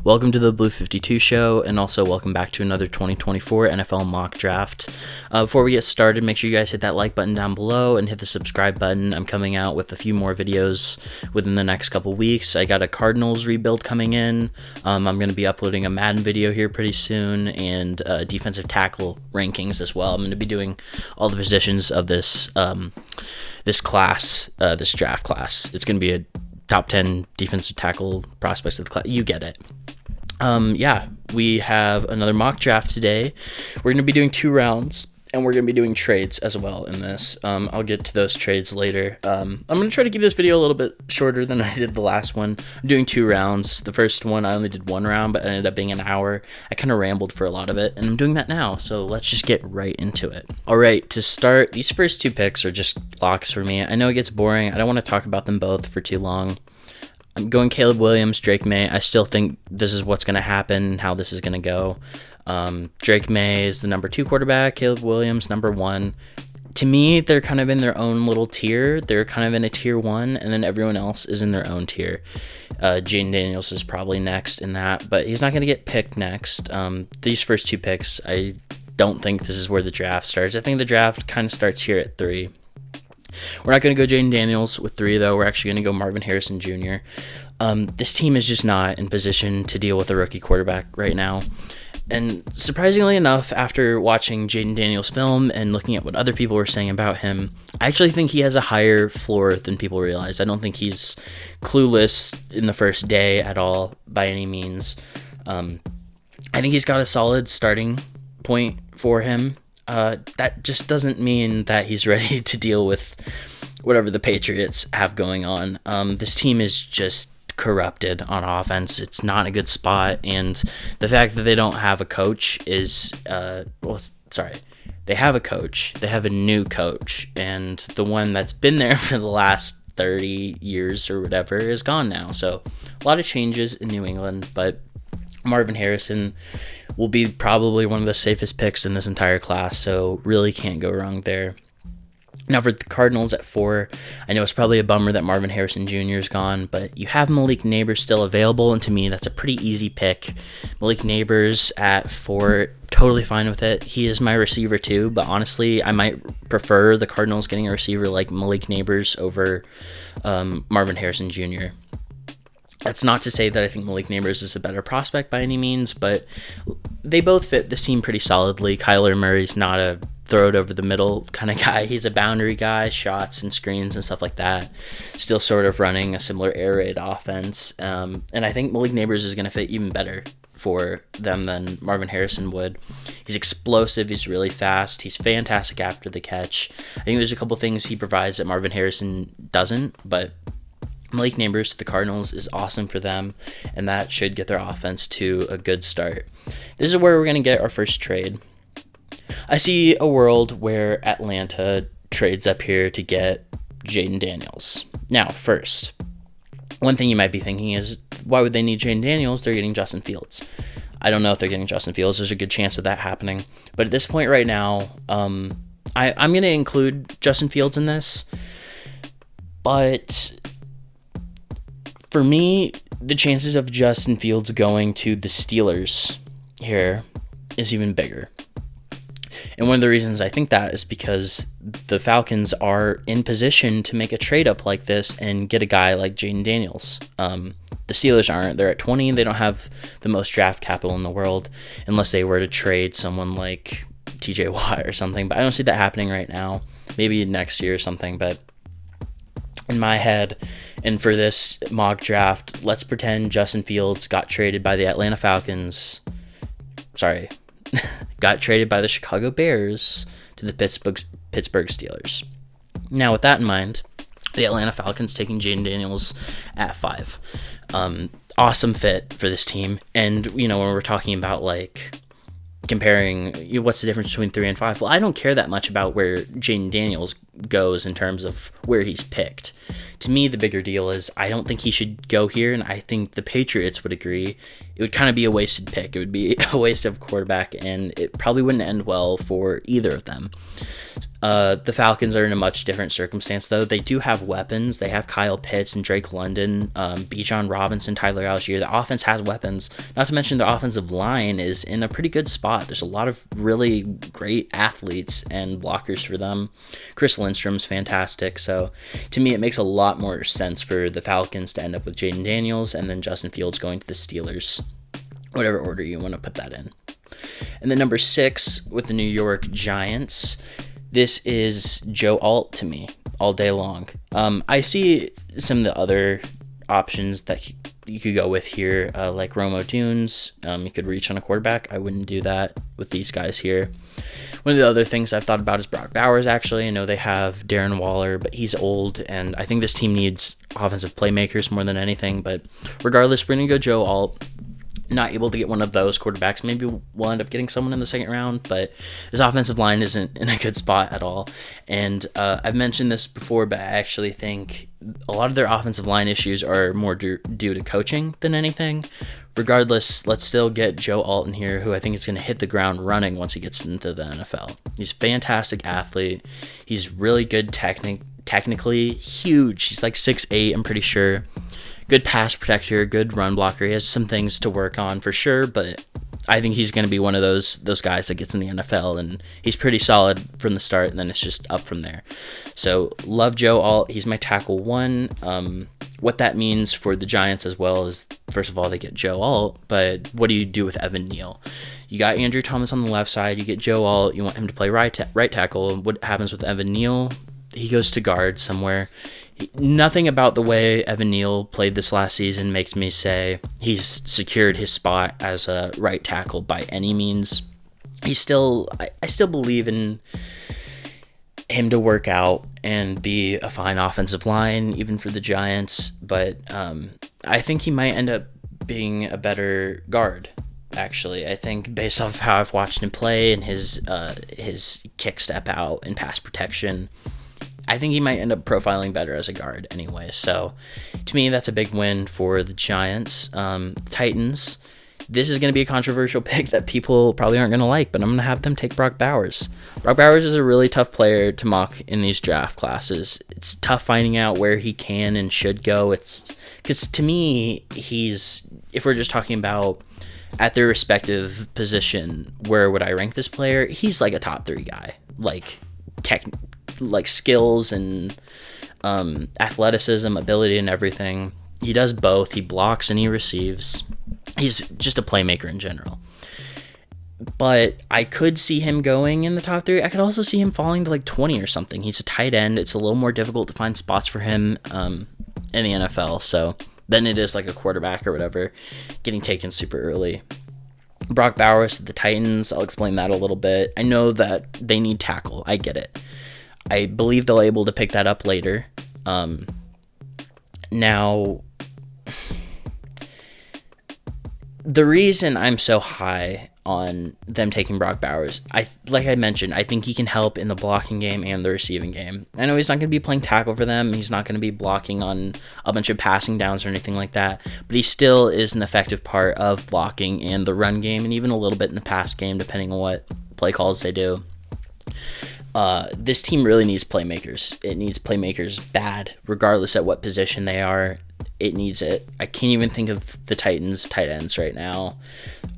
Welcome to the Blue 52 show, and also welcome back to another 2024 NFL mock draft. Before we get started, make sure you guys hit that like button down below and hit the subscribe button. I'm coming out with a few more videos within the next couple weeks. I got a Cardinals rebuild coming in. I'm going to be uploading a Madden video here pretty soon, and defensive tackle rankings as well. I'm going to be doing all the positions of this this draft class. It's going to be a top 10 defensive tackle prospects of the class. You get it. We have another mock draft today. We're going to be doing 2 rounds, and we're going to be doing trades as well in this. I'll get to those trades later. I'm going to try to keep this video a little bit shorter than I did the last one. I'm doing 2 rounds. The first one, I only did 1 round, but it ended up being an hour. I kind of rambled for a lot of it, and I'm doing that now, so let's just get right into it. All right, to start, these first 2 picks are just locks for me. I know it gets boring. I don't want to talk about them both for too long. I'm going Caleb Williams, Drake May. I still think this is what's going to happen, how this is going to go. Drake May is the number 2 quarterback, Caleb Williams, number 1. To me, they're kind of in their own little tier. They're kind of in a tier 1, and then everyone else is in their own tier. Jaden Daniels is probably next in that, but he's not going to get picked next. These first 2 picks, I don't think this is where the draft starts. I think the draft kind of starts here at 3. We're not going to go Jaden Daniels with 3, though. We're actually going to go Marvin Harrison Jr. This team is just not in position to deal with a rookie quarterback right now. And surprisingly enough, after watching Jaden Daniels' film and looking at what other people were saying about him, I actually think he has a higher floor than people realize. I don't think he's clueless in the first day at all, by any means. I think he's got a solid starting point for him. That just doesn't mean that he's ready to deal with whatever the Patriots have going on. This team is just corrupted on offense. It's not a good spot, and the fact that they don't have a coach is, they have a coach. They have a new coach, and the one that's been there for the last 30 years or whatever is gone now. So a lot of changes in New England, but Marvin Harrison will be probably one of the safest picks in this entire class, so really can't go wrong there. Now for the Cardinals at 4, I know it's probably a bummer that Marvin Harrison Jr. is gone, but you have Malik Nabers still available, and to me that's a pretty easy pick. Malik Nabers at 4, totally fine with it. He is my receiver too, but honestly I might prefer the Cardinals getting a receiver like Malik Nabers over Marvin Harrison Jr. That's not to say that I think Malik Nabers is a better prospect by any means, but they both fit this team pretty solidly. Kyler Murray's not a throw it over the middle kind of guy. He's a boundary guy, shots and screens and stuff like that. Still sort of running a similar air raid offense. And I think Malik Nabers is going to fit even better for them than Marvin Harrison would. He's explosive. He's really fast. He's fantastic after the catch. I think there's a couple things he provides that Marvin Harrison doesn't, but Malik Nabers to the Cardinals is awesome for them, and that should get their offense to a good start. This is where we're going to get our first trade. I see a world where Atlanta trades up here to get Jaden Daniels. Now, first, one thing you might be thinking is, why would they need Jaden Daniels? They're getting Justin Fields. I don't know if they're getting Justin Fields. There's a good chance of that happening. But at this point right now, I'm going to include Justin Fields in this. But for me, the chances of Justin Fields going to the Steelers here is even bigger. And one of the reasons I think that is because the Falcons are in position to make a trade up like this and get a guy like Jaden Daniels. The Steelers aren't. They're at 20. They don't have the most draft capital in the world unless they were to trade someone like TJ Watt or something. But I don't see that happening right now. Maybe next year or something. But in my head, and for this mock draft, let's pretend Justin Fields got traded by the Atlanta Falcons. Got traded by the Chicago Bears to the Pittsburgh Steelers. Now, with that in mind, the Atlanta Falcons taking Jaden Daniels at 5. Awesome fit for this team. And, when we're talking about, comparing what's the difference between 3 and 5, well, I don't care that much about where Jaden Daniels goes in terms of where he's picked. To me, the bigger deal is I don't think he should go here, and I think the Patriots would agree it would kind of be a wasted pick. It would be a waste of quarterback, and it probably wouldn't end well for either of them. The Falcons are in a much different circumstance, though. They do have weapons. They have Kyle Pitts and Drake London, Bijan Robinson, Tyler Algier. The offense has weapons. Not to mention the offensive line is in a pretty good spot. There's a lot of really great athletes and blockers for them. Chris Lindstrom's fantastic. So to me, it makes a lot more sense for the Falcons to end up with Jaden Daniels and then Justin Fields going to the Steelers, whatever order you want to put that in. And then number 6 with the New York Giants. This is Joe Alt to me all day long. I see some of the other options that you could go with here, like Romo Dunes. You could reach on a quarterback. I wouldn't do that with these guys here. One of the other things I've thought about is Brock Bowers, actually. I know they have Darren Waller, but he's old, and I think this team needs offensive playmakers more than anything. But regardless, we're going to go Joe Alt. Not able to get one of those quarterbacks. Maybe we'll end up getting someone in the second round, but his offensive line isn't in a good spot at all. And I've mentioned this before, but I actually think a lot of their offensive line issues are more due to coaching than anything. Regardless, let's still get Joe Alt in here, who I think is going to hit the ground running once he gets into the NFL. He's a fantastic athlete. He's really good technically, huge. He's like 6'8", I'm pretty sure. Good pass protector, good run blocker. He has some things to work on for sure, but I think he's going to be one of those guys that gets in the NFL, and he's pretty solid from the start, and then it's just up from there. So love Joe Alt. He's my tackle 1. What that means for the Giants as well is, first of all, they get Joe Alt, but what do you do with Evan Neal? You got Andrew Thomas on the left side. You get Joe Alt. You want him to play right tackle. What happens with Evan Neal? He goes to guard somewhere. Nothing about the way Evan Neal played this last season makes me say he's secured his spot as a right tackle by any means. I still believe in him to work out and be a fine offensive line, even for the Giants, but I think he might end up being a better guard. Actually, I think based off how I've watched him play and his kick step out and pass protection, I think he might end up profiling better as a guard anyway. So to me, that's a big win for the Giants. Titans, this is going to be a controversial pick that people probably aren't going to like, but I'm going to have them take Brock Bowers. Brock Bowers is a really tough player to mock in these draft classes. It's tough finding out where he can and should go. It's because to me, if we're just talking about at their respective position, where would I rank this player? He's like a top 3 guy, like skills and athleticism, ability, and everything. He does both. He blocks and he receives. He's just a playmaker in general. But I could see him going in the top 3. I could also see him falling to like 20 or something. He's a tight end. It's a little more difficult to find spots for him in the NFL. So than it is like a quarterback or whatever, getting taken super early. Brock Bowers to the Titans. I'll explain that a little bit. I know that they need tackle. I get it. I believe they'll be able to pick that up later. Now, the reason I'm so high on them taking Brock Bowers, like I mentioned, I think he can help in the blocking game and the receiving game. I know he's not going to be playing tackle for them. He's not going to be blocking on a bunch of passing downs or anything like that, but he still is an effective part of blocking in the run game and even a little bit in the pass game, depending on what play calls they do. This team really needs playmakers. It needs playmakers bad, regardless at what position they are. It needs it. I can't even think of the Titans' tight ends right now.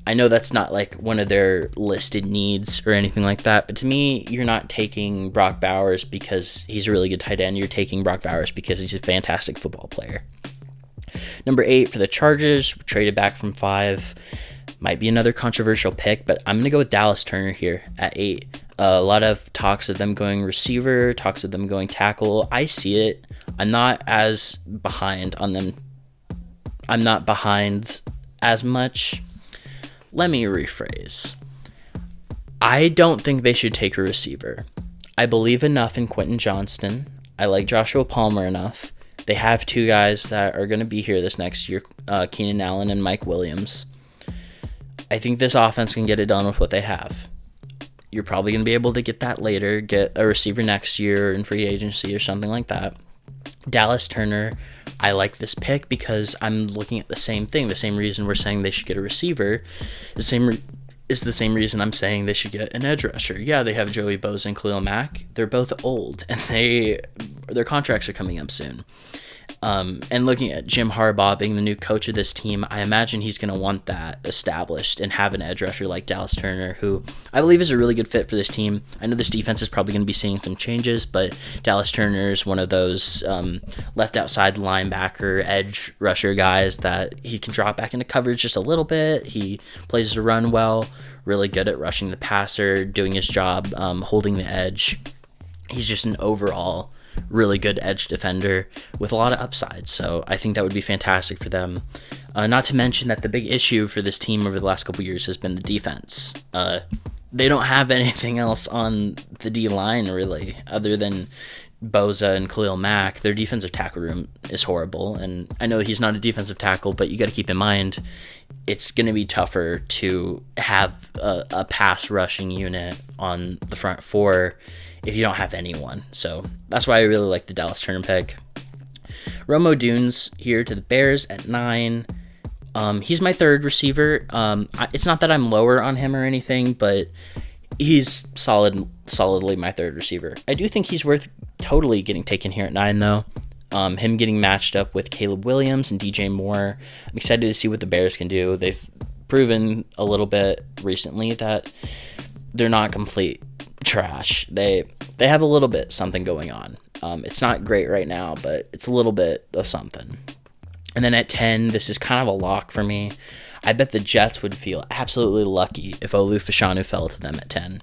I know that's not like one of their listed needs or anything like that, but to me, you're not taking Brock Bowers because he's a really good tight end. You're taking Brock Bowers because he's a fantastic football player. Number 8 for the Chargers, traded back from 5. Might be another controversial pick, but I'm going to go with Dallas Turner here at 8. A lot of talks of them going receiver, talks of them going tackle. I see it. I'm not as behind on them. I'm not behind as much. Let me rephrase. I don't think they should take a receiver. I believe enough in Quentin Johnston. I like Joshua Palmer enough. They have 2 guys that are going to be here this next year, Keenan Allen and Mike Williams. I think this offense can get it done with what they have. You're probably going to be able to get that later, get a receiver next year in free agency or something like that. Dallas Turner, I like this pick because I'm looking at the same thing. The same reason we're saying they should get a receiver, is the same reason I'm saying they should get an edge rusher. Yeah, they have Joey Bosa and Khalil Mack. They're both old, and their contracts are coming up soon. And looking at Jim Harbaugh being the new coach of this team, I imagine he's going to want that established and have an edge rusher like Dallas Turner, who I believe is a really good fit for this team. I know this defense is probably going to be seeing some changes, but Dallas Turner is one of those left outside linebacker, edge rusher guys that he can drop back into coverage just a little bit. He plays the run well, really good at rushing the passer, doing his job, holding the edge. He's just an overall really good edge defender with a lot of upside, so I think that would be fantastic for them. Not to mention that the big issue for this team over the last couple years has been the defense. They don't have anything else on the D-line, really, other than Bosa and Khalil Mack. Their defensive tackle room is horrible, and I know he's not a defensive tackle, but you got to keep in mind it's going to be tougher to have a pass rushing unit on the front four if you don't have anyone. So that's why I really like the Dallas Turner pick. Rome Odunze here to the Bears at 9. He's my third receiver. It's not that I'm lower on him or anything, but he's solidly my third receiver. I do think he's worth totally getting taken here at 9, though. Him getting matched up with Caleb Williams and DJ Moore. I'm excited to see what the Bears can do. They've proven a little bit recently that they're not complete trash. They have a little bit something going on. It's not great right now, but it's a little bit of something. And then at 10, this is kind of a lock for me. I bet the Jets would feel absolutely lucky if Olu Fashanu fell to them at 10.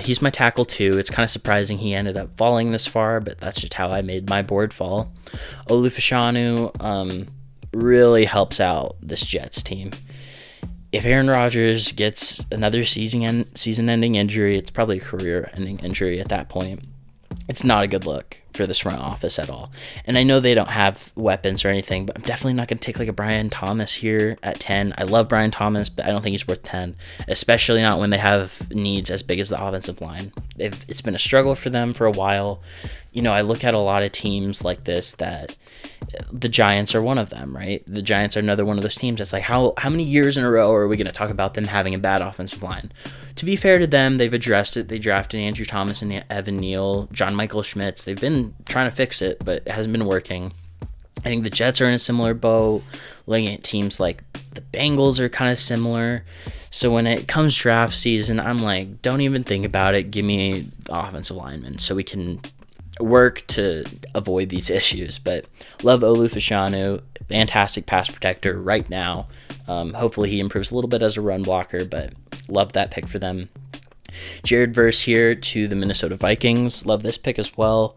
He's my tackle too. It's kind of surprising he ended up falling this far, but that's just how I made my board fall. Olu Fashanu really helps out this Jets team. If Aaron Rodgers gets another season-ending injury, it's probably a career-ending injury at that point. It's not a good look for this front office at all. And I know they don't have weapons or anything, but I'm definitely not going to take like a Brian Thomas here at 10. I love Brian Thomas, but I don't think he's worth 10, especially not when they have needs as big as the offensive line. It's been a struggle for them for a while. You know, I look at a lot of teams like this that the Giants are one of them, right? The Giants are another one of those teams that's like, how many years in a row are we going to talk about them having a bad offensive line? To be fair to them, they've addressed it. They drafted Andrew Thomas and Evan Neal, John Michael Schmitz. They've been trying to fix it, but it hasn't been working. I think the Jets are in a similar boat. Looking at teams like the Bengals are kind of similar. So when it comes draft season, I'm like, don't even think about it. Give me the offensive lineman so we can work to avoid these issues. But love Olu Fashanu, fantastic pass protector right now. Hopefully he improves a little bit as a run blocker, but love that pick for them. Jared Verse here to the Minnesota Vikings. Love this pick as well.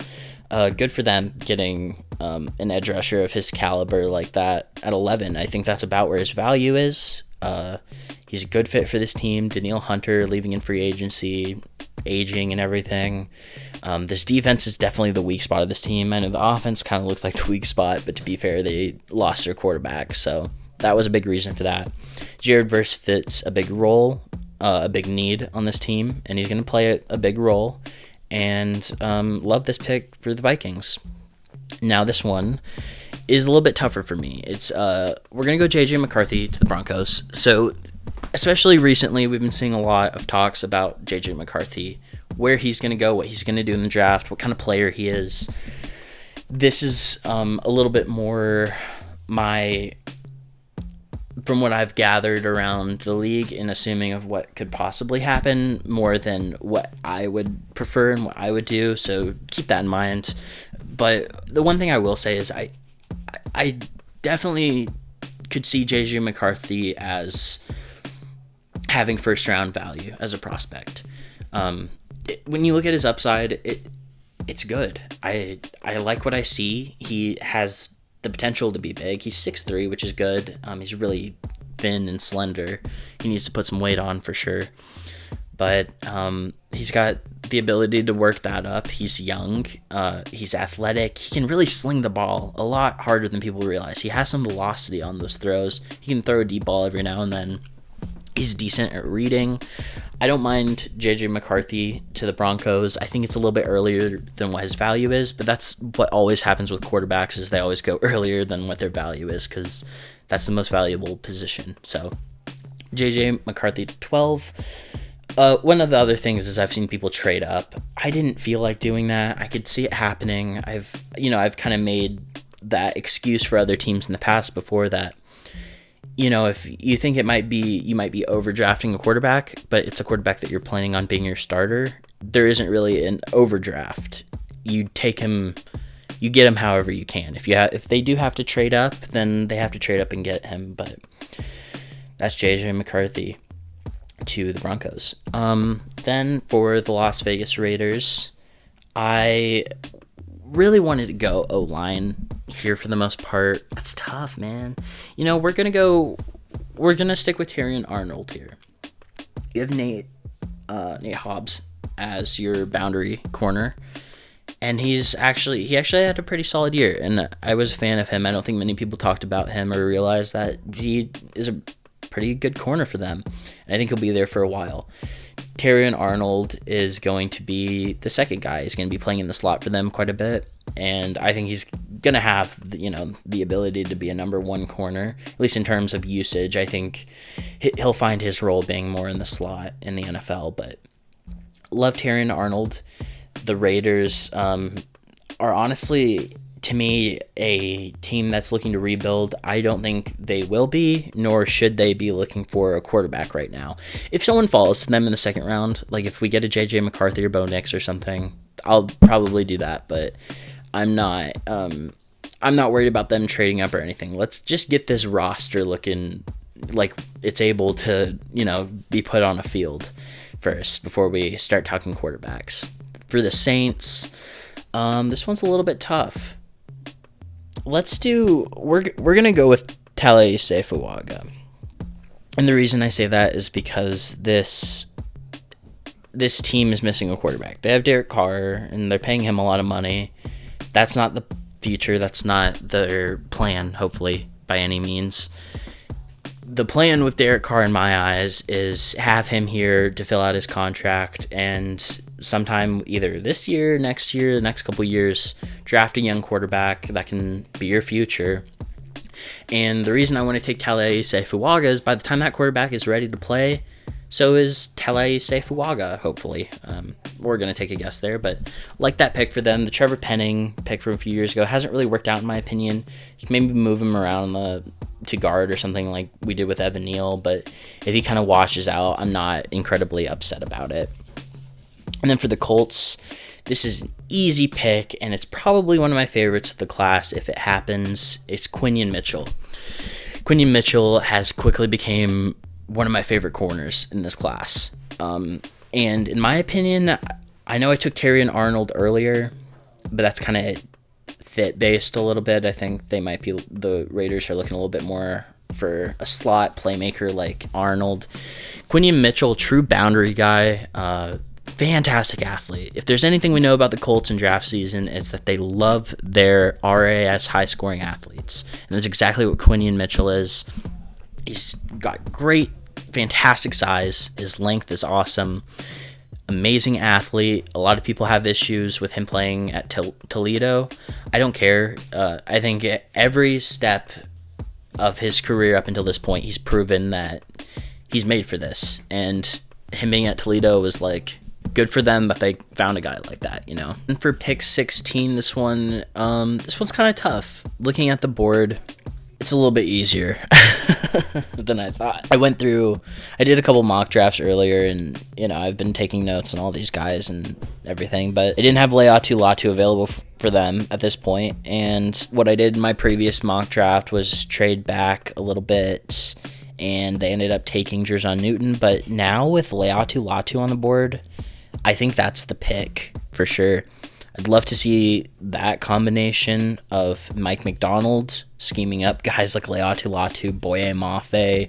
Good for them getting an edge rusher of his caliber like that at 11. I think that's about where his value is. He's a good fit for this team. Danielle Hunter leaving in free agency, aging and everything. This defense is definitely the weak spot of this team. I know the offense kind of looked like the weak spot, but to be fair, they lost their quarterback, so that was a big reason for that. Jared Verse fits a big role, a big need on this team, and he's going to play a big role. And love this pick for the Vikings. Now this one is a little bit tougher for me. It's we're gonna go JJ McCarthy to the Broncos. So especially recently, we've been seeing a lot of talks about JJ McCarthy, where he's gonna go, what he's gonna do in the draft, what kind of player he is. This is a little bit more from what I've gathered around the league and assuming of what could possibly happen more than what I would prefer and what I would do. So keep that in mind. But the one thing I will say is I definitely could see JJ McCarthy as having first round value as a prospect. When you look at his upside, it's good. I like what I see. He has the potential to be big. He's 6'3", which is good. He's really thin and slender. He needs to put some weight on for sure. But he's got the ability to work that up. He's young. He's athletic. He can really sling the ball a lot harder than people realize. He has some velocity on those throws. He can throw a deep ball every now and then. He's decent at reading. I don't mind J.J. McCarthy to the Broncos. I think it's a little bit earlier than what his value is, but that's what always happens with quarterbacks, is they always go earlier than what their value is, because that's the most valuable position. So J.J. McCarthy to 12. One of the other things is I've seen people trade up. I didn't feel like doing that. I could see it happening. I've kind of made that excuse for other teams in the past before, that if you think you might be overdrafting a quarterback, but it's a quarterback that you're planning on being your starter, there isn't really an overdraft. You take him, you get him however you can. If they do have to trade up, then they have to trade up and get him. But that's J.J. McCarthy to the Broncos. Then for the Las Vegas Raiders, I really wanted to go O-line here for the most part. That's tough, man. We're gonna stick with Terrion Arnold here. You have Nate Hobbs as your boundary corner, and he actually had a pretty solid year, and I was a fan of him. I don't think many people talked about him or realized that he is a pretty good corner for them, and I think he'll be there for a while. Terrion Arnold is going to be the second guy. He's going to be playing in the slot for them quite a bit, and I think he's going to have the ability to be a number one corner, at least in terms of usage. I think he'll find his role being more in the slot in the NFL, but love Terrion Arnold. The Raiders are honestly, to me, a team that's looking to rebuild. I don't think they will be, nor should they be looking for a quarterback right now. If someone falls to them in the second round, like if we get a J.J. McCarthy or Bo Nix or something, I'll probably do that, but I'm not worried about them trading up or anything. Let's just get this roster looking like it's able to, be put on a field first before we start talking quarterbacks. For the Saints, this one's a little bit tough. We're gonna go with Talai Seifuaga, and the reason I say that is because this team is missing a quarterback. They have Derek Carr, and they're paying him a lot of money. That's not the future. That's not their plan, hopefully, by any means. The plan with Derek Carr, in my eyes, is have him here to fill out his contract, and sometime either this year, next year, the next couple years, draft a young quarterback that can be your future. And the reason I want to take Talai Seifuaga is by the time that quarterback is ready to play, so is Talai Seifuaga, hopefully. We're going to take a guess there, but like that pick for them. The Trevor Penning pick from a few years ago hasn't really worked out, in my opinion. You can maybe move him around to guard or something like we did with Evan Neal, but if he kind of washes out, I'm not incredibly upset about it. And then for the Colts, this is an easy pick, and it's probably one of my favorites of the class if it happens. It's Quinion Mitchell. Quinion Mitchell has quickly became one of my favorite corners in this class. And in my opinion, I know I took Terrion Arnold earlier, but that's kind of fit-based a little bit. I think the Raiders are looking a little bit more for a slot playmaker like Arnold. Quinion Mitchell, true boundary guy, fantastic athlete. If there's anything we know about the Colts in draft season, it's that they love their RAS high-scoring athletes. And that's exactly what Quinion Mitchell is. He's got great, fantastic size. His length is awesome. Amazing athlete. A lot of people have issues with him playing at Toledo. I don't care. I think at every step of his career up until this point, he's proven that he's made for this. And him being at Toledo was good for them that they found a guy like that, And for pick 16, this one's kind of tough. Looking at the board, it's a little bit easier than I thought. I did a couple mock drafts earlier, and I've been taking notes on all these guys and everything, but I didn't have Leatu Latu available for them at this point. And what I did in my previous mock draft was trade back a little bit, and they ended up taking Jerzon Newton. But now with Leatu Latu on the board, I think that's the pick for sure. I'd love to see that combination of Mike McDonald scheming up guys like Leatu Latu, Boye Mafe.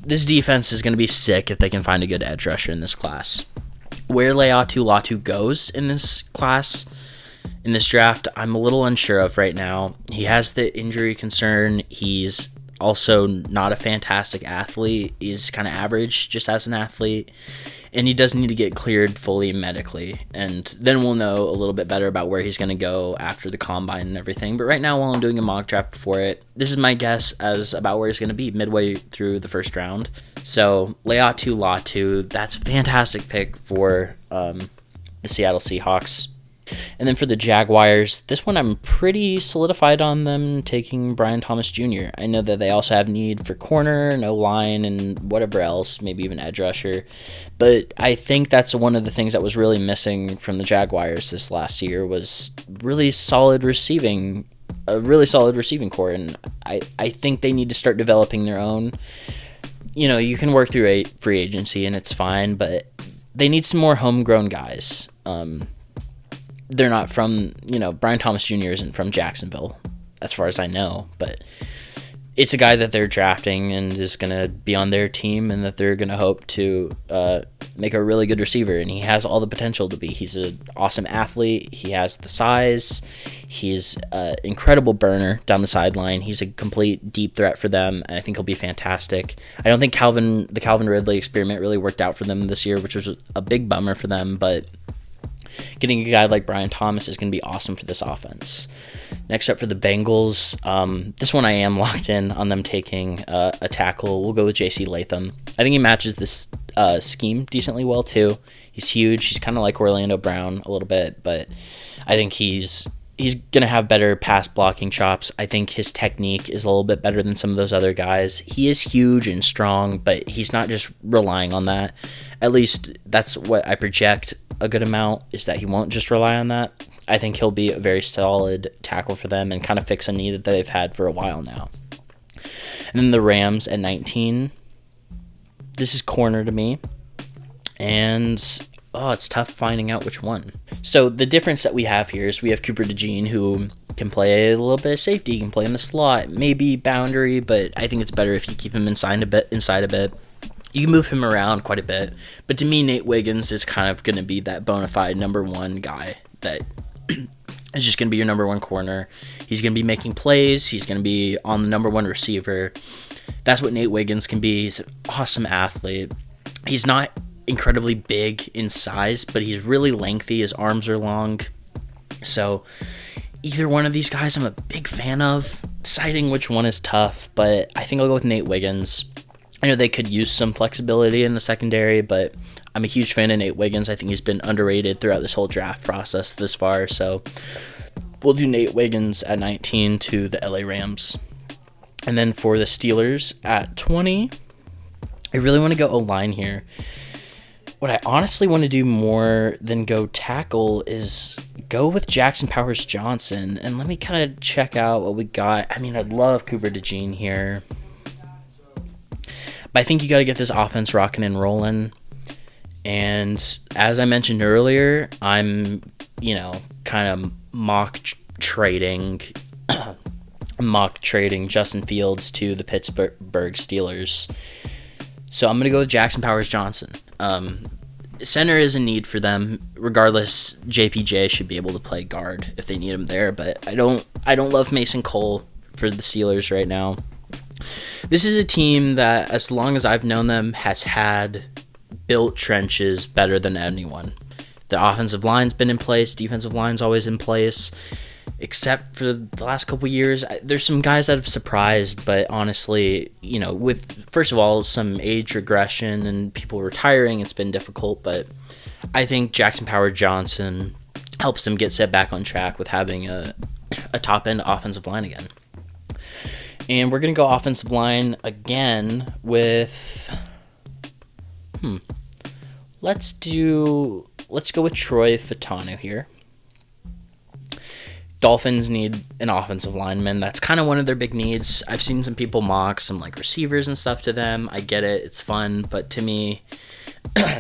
This defense is going to be sick if they can find a good edge rusher in this class. Where Leatu Latu goes in this class, in this draft, I'm a little unsure of right now. He has the injury concern. He's also not a fantastic athlete. He's kind of average just as an athlete, and he does need to get cleared fully medically, and then we'll know a little bit better about where he's going to go after the combine and everything. But right now, while I'm doing a mock draft for it, this is my guess as about where he's going to be midway through the first round. So Leatu Latu, that's a fantastic pick for the Seattle Seahawks. And then for the Jaguars, this one I'm pretty solidified on them taking Brian Thomas Jr. I know that they also have need for corner, no line, and whatever else, maybe even edge rusher. But I think that's one of the things that was really missing from the Jaguars this last year was a really solid receiving core. And I think they need to start developing their own. You know, you can work through a free agency and it's fine, but they need some more homegrown guys. They're not from, Brian Thomas Jr. isn't from Jacksonville, as far as I know, but it's a guy that they're drafting and is going to be on their team and that they're going to hope to make a really good receiver, and he has all the potential to be. He's an awesome athlete. He has the size. He's an incredible burner down the sideline. He's a complete deep threat for them, and I think he'll be fantastic. I don't think the Calvin Ridley experiment really worked out for them this year, which was a big bummer for them, but getting a guy like Brian Thomas is going to be awesome for this offense. Next up for the Bengals, this one I am locked in on them taking a tackle. We'll go with J.C. Latham. I think he matches this scheme decently well too. He's huge. He's kind of like Orlando Brown a little bit, but I think he's going to have better pass blocking chops. I think his technique is a little bit better than some of those other guys. He is huge and strong, but he's not just relying on that. At least that's what I project a good amount, is that he won't just rely on that. I think he'll be a very solid tackle for them and kind of fix a need that they've had for a while now. And then the Rams at 19. This is corner to me. And it's tough finding out which one. So the difference that we have here is we have Cooper DeJean, who can play a little bit of safety. He can play in the slot, maybe boundary, but I think it's better if you keep him inside a bit. You can move him around quite a bit. But to me, Nate Wiggins is kind of going to be that bona fide number one guy that is just going to be your number one corner. He's going to be making plays. He's going to be on the number one receiver. That's what Nate Wiggins can be. He's an awesome athlete. He's not incredibly big in size, but he's really lengthy. His arms are long. So either one of these guys I'm a big fan of. Deciding which one is tough, but I think I'll go with Nate Wiggins. I know they could use some flexibility in the secondary, but I'm a huge fan of Nate Wiggins. I think he's been underrated throughout this whole draft process this far, so we'll do Nate Wiggins at 19 to the LA Rams. And then for the Steelers at 20, I really want to go O-line here. What I honestly want to do more than go tackle is go with Jackson Powers Johnson, and let me kind of check out what we got. I mean, I'd love Cooper DeJean here, but I think you got to get this offense rocking and rolling. And as I mentioned earlier, I'm, kind of mock trading Justin Fields to the Pittsburgh Steelers. So I'm going to go with Jackson Powers Johnson. Center is a need for them. Regardless, JPJ should be able to play guard if they need him there, but I don't love Mason Cole for the Steelers right now. This is a team that, as long as I've known them, has had built trenches better than anyone. The offensive line's been in place, defensive line's always in place, except for the last couple years. There's some guys that have surprised, but honestly, with, first of all, some age regression and people retiring, it's been difficult, but I think Jackson Powers Johnson helps them get set back on track with having a top-end offensive line again. And we're going to go offensive line again with... Let's go with Troy Fautanu here. Dolphins need an offensive lineman. That's kind of one of their big needs. I've seen some people mock some receivers and stuff to them. I get it. It's fun. But to me,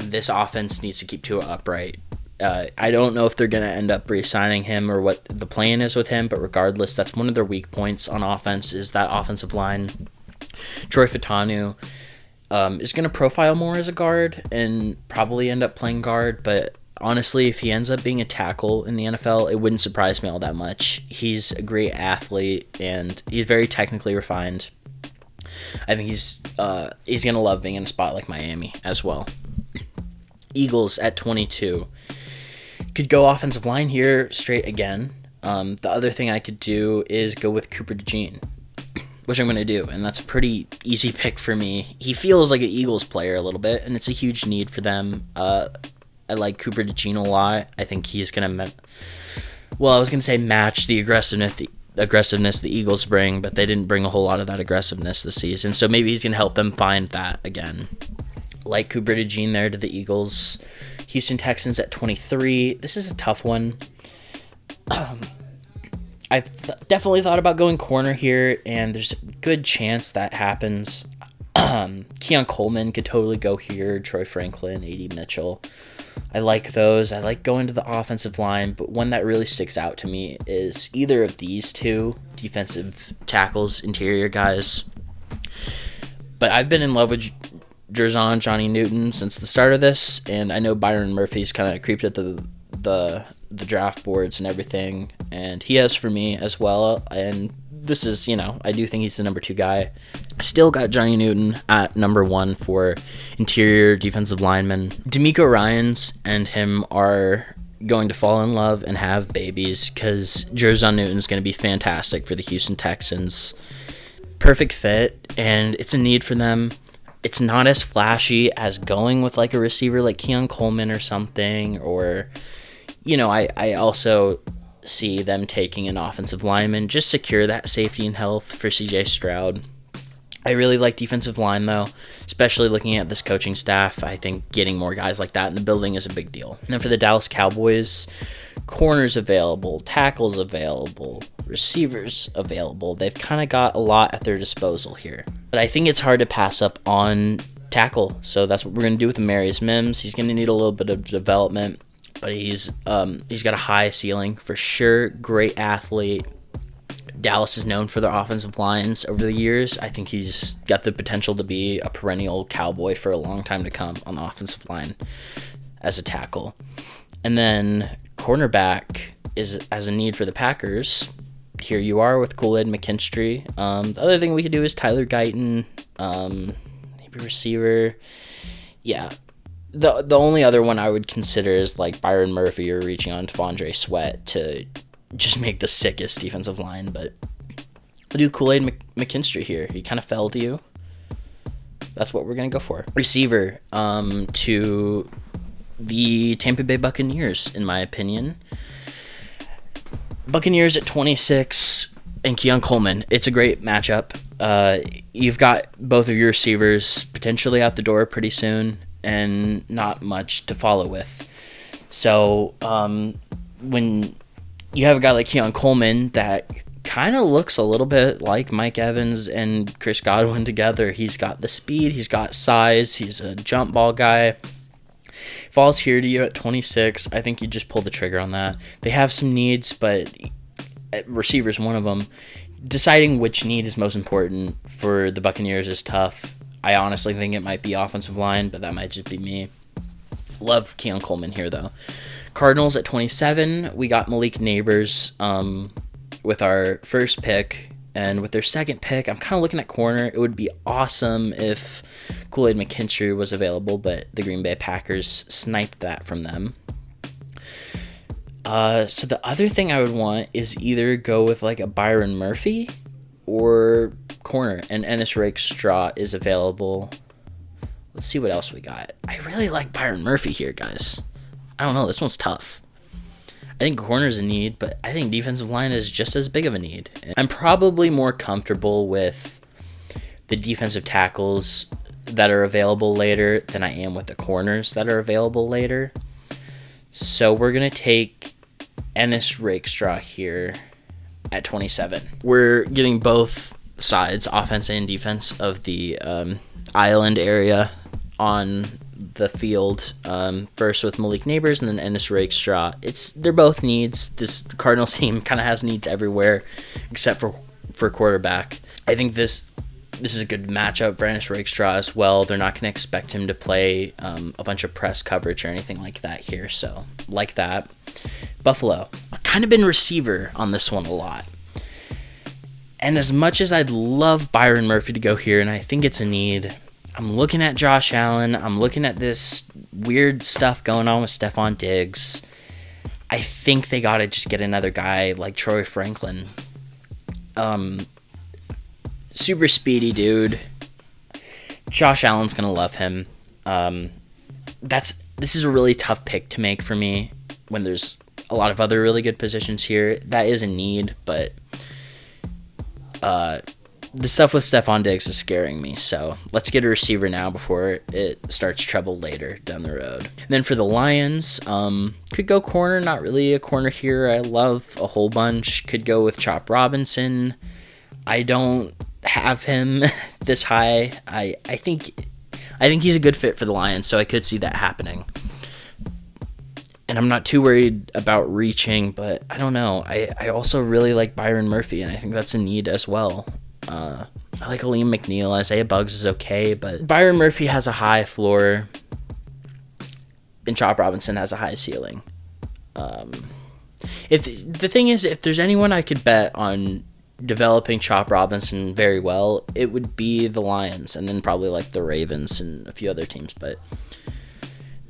this offense needs to keep Tua upright. I don't know if they're going to end up re-signing him or what the plan is with him, but regardless, that's one of their weak points on offense is that offensive line. Troy Fautanu is going to profile more as a guard and probably end up playing guard, but honestly, if he ends up being a tackle in the NFL, it wouldn't surprise me all that much. He's a great athlete, and he's very technically refined. I think he's gonna love being in a spot like Miami as well. Eagles at 22. Could go offensive line here straight again. The other thing I could do is go with Cooper DeJean, which I'm going to do, and that's a pretty easy pick for me. He feels like an Eagles player a little bit, and it's a huge need for them. I like Cooper DeJean a lot. I think he's going to, match the aggressiveness the Eagles bring, but they didn't bring a whole lot of that aggressiveness this season, so maybe he's going to help them find that again. Like Cooper DeJean there to the Eagles. Houston Texans at 23. This is a tough one. I've definitely thought about going corner here, and there's a good chance that happens. Keon Coleman could totally go here. Troy Franklin, A.D. Mitchell. I like those. I like going to the offensive line, but one that really sticks out to me is either of these two defensive tackles, interior guys. But I've been in love with Johnny Newton since the start of this, and I know Byron Murphy's kind of creeped at the draft boards and everything, and he has for me as well. And this is, I do think he's the number 2 guy. I still got Johnny Newton at number 1 for interior defensive lineman. D'Amico Ryans and him are going to fall in love and have babies because Jerzon Newton's going to be fantastic for the Houston Texans. Perfect fit, and it's a need for them. It's not as flashy as going with like a receiver like Keon Coleman or something, or, I also see them taking an offensive lineman, just secure that safety and health for CJ Stroud. I really like defensive line, though, especially looking at this coaching staff. I think getting more guys like that in the building is a big deal. And then for the Dallas Cowboys, corners available, tackles available, receivers available. They've kind of got a lot at their disposal here. But I think it's hard to pass up on tackle, so that's what we're going to do with Amarius Mims. He's going to need a little bit of development, but he's got a high ceiling for sure. Great athlete. Dallas is known for their offensive lines over the years. I think he's got the potential to be a perennial Cowboy for a long time to come on the offensive line as a tackle. And then cornerback is as a need for the Packers. Here you are with Kool-Aid McKinstry. The other thing we could do is Tyler Guyton, maybe receiver. Yeah. The only other one I would consider is like Byron Murphy or reaching on T'Vondre Sweat to just make the sickest defensive line, but I'll do Kool-Aid McKinstry here. He kind of fell to you. That's what we're going to go for. Receiver to the Tampa Bay Buccaneers, in my opinion. Buccaneers at 26 and Keon Coleman. It's a great matchup. You've got both of your receivers potentially out the door pretty soon and not much to follow with. So when you have a guy like Keon Coleman that kind of looks a little bit like Mike Evans and Chris Godwin together. He's got the speed, he's got size, he's a jump ball guy. Falls here to you at 26. I think you just pull the trigger on that. They have some needs, but receiver's one of them. Deciding which need is most important for the Buccaneers is tough. I honestly think it might be offensive line, but that might just be me. Love Keon Coleman here, though. Cardinals at 27, we got Malik Neighbors with our first pick. And with their second pick, I'm kind of looking at corner. It would be awesome if Kool-Aid McKinstry was available, but the Green Bay Packers sniped that from them. So the other thing I would want is either go with like a Byron Murphy or corner, and Ennis Rakestraw is available. Let's see what else we got. I really like Byron Murphy here, guys. I don't know. This one's tough. I think corner's a need, but I think defensive line is just as big of a need. I'm probably more comfortable with the defensive tackles that are available later than I am with the corners that are available later. So we're going to take Ennis Rakestraw here at 27. We're getting both sides, offense and defense, of the island area on the field, first with Malik Neighbors and then Ennis Rakestraw. They're both needs. This Cardinals team kind of has needs everywhere except for quarterback. I think this is a good matchup for Ennis Rakestraw as well. They're not going to expect him to play a bunch of press coverage or anything like that here, so like that. Buffalo. I've kind of been receiver on this one a lot. And as much as I'd love Byron Murphy to go here, and I think it's a need, I'm looking at Josh Allen. I'm looking at this weird stuff going on with Stephon Diggs. I think they got to just get another guy like Troy Franklin. Super speedy dude. Josh Allen's going to love him. This is a really tough pick to make for me when there's a lot of other really good positions here. That is a need, but the stuff with Stephon Diggs is scaring me. So let's get a receiver now before it starts trouble later down the road. And then for the Lions, could go corner. Not really a corner here. I love a whole bunch. Could go with Chop Robinson. I don't have him this high. I think he's a good fit for the Lions, so I could see that happening. And I'm not too worried about reaching, but I don't know. I also really like Byron Murphy, and I think that's a need as well. I like Aleem McNeil. Isaiah Buggs is okay, but Byron Murphy has a high floor, and Chop Robinson has a high ceiling. If the thing is, if there's anyone I could bet on developing Chop Robinson very well, it would be the Lions, and then probably like the Ravens and a few other teams. But